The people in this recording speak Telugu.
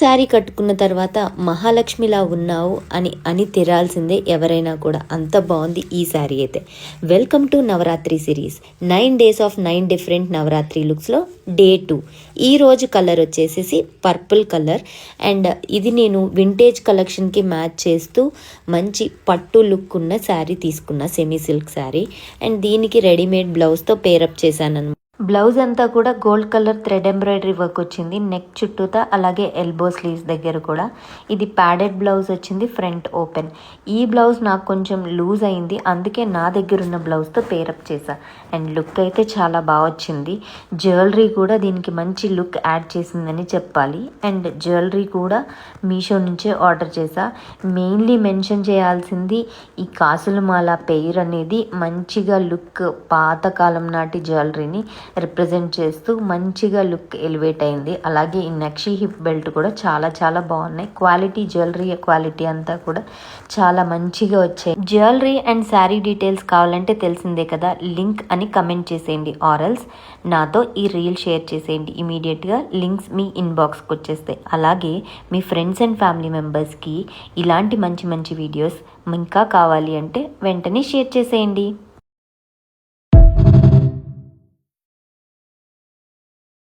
శారీ కట్టుకున్న తర్వాత మహాలక్ష్మిలా ఉన్నావు అని తెరాల్సిందే ఎవరైనా కూడా. అంత బాగుంది ఈ శారీ అయితే. Welcome to Navratri series. 9 days of 9 different Navratri లుక్స్లో డే 2. ఈరోజు కలర్ వచ్చేసేసి పర్పుల్ కలర్. అండ్ ఇది నేను వింటేజ్ కలెక్షన్కి మ్యాచ్ చేస్తూ మంచి పట్టు లుక్ ఉన్న శారీ తీసుకున్న, సెమీ సిల్క్ శారీ. అండ్ దీనికి రెడీమేడ్ బ్లౌజ్తో పేరప్ చేశాను. బ్లౌజ్ అంతా కూడా gold colour thread embroidery work వచ్చింది నెక్ చుట్టూతా, అలాగే ఎల్బో స్లీవ్స్ దగ్గర కూడా. ఇది ప్యాడెడ్ బ్లౌజ్ వచ్చింది, ఫ్రంట్ ఓపెన్. ఈ బ్లౌజ్ నాకు కొంచెం లూజ్ అయింది, అందుకే నా దగ్గర ఉన్న బ్లౌజ్తో పేరప్ చేశా. అండ్ లుక్ అయితే చాలా బాగా వచ్చింది. జ్యువెలరీ కూడా దీనికి మంచి లుక్ యాడ్ చేసిందని చెప్పాలి. అండ్ జ్యువెలరీ కూడా మీషో నుంచే ఆర్డర్ చేశా. మెయిన్లీ మెన్షన్ చేయాల్సింది ఈ కాసుల మాల పెయిర్ అనేది మంచిగా లుక్, పాతకాలం నాటి జ్యువెలరీని రిప్రజెంట్ చేస్తూ మంచిగా లుక్ ఎలివేట్ అయింది. అలాగే ఈ నక్షి హిప్ బెల్ట్ కూడా చాలా చాలా బాగున్నాయి. క్వాలిటీ, జ్యువెలరీ క్వాలిటీ అంతా కూడా చాలా మంచిగా వచ్చాయి. జ్యువెలరీ అండ్ శారీ డీటెయిల్స్ కావాలంటే తెలిసిందే కదా, లింక్ అని కమెంట్ చేసేయండి. ఆర్ఎల్స్ నాతో ఈ రీల్ షేర్ చేసేయండి. ఇమీడియట్గా లింక్స్ మీ ఇన్బాక్స్కి వచ్చేస్తాయి. అలాగే మీ ఫ్రెండ్స్ అండ్ ఫ్యామిలీ మెంబర్స్కి ఇలాంటి మంచి మంచి వీడియోస్ ఇంకా కావాలి అంటే వెంటనే షేర్ చేసేయండి.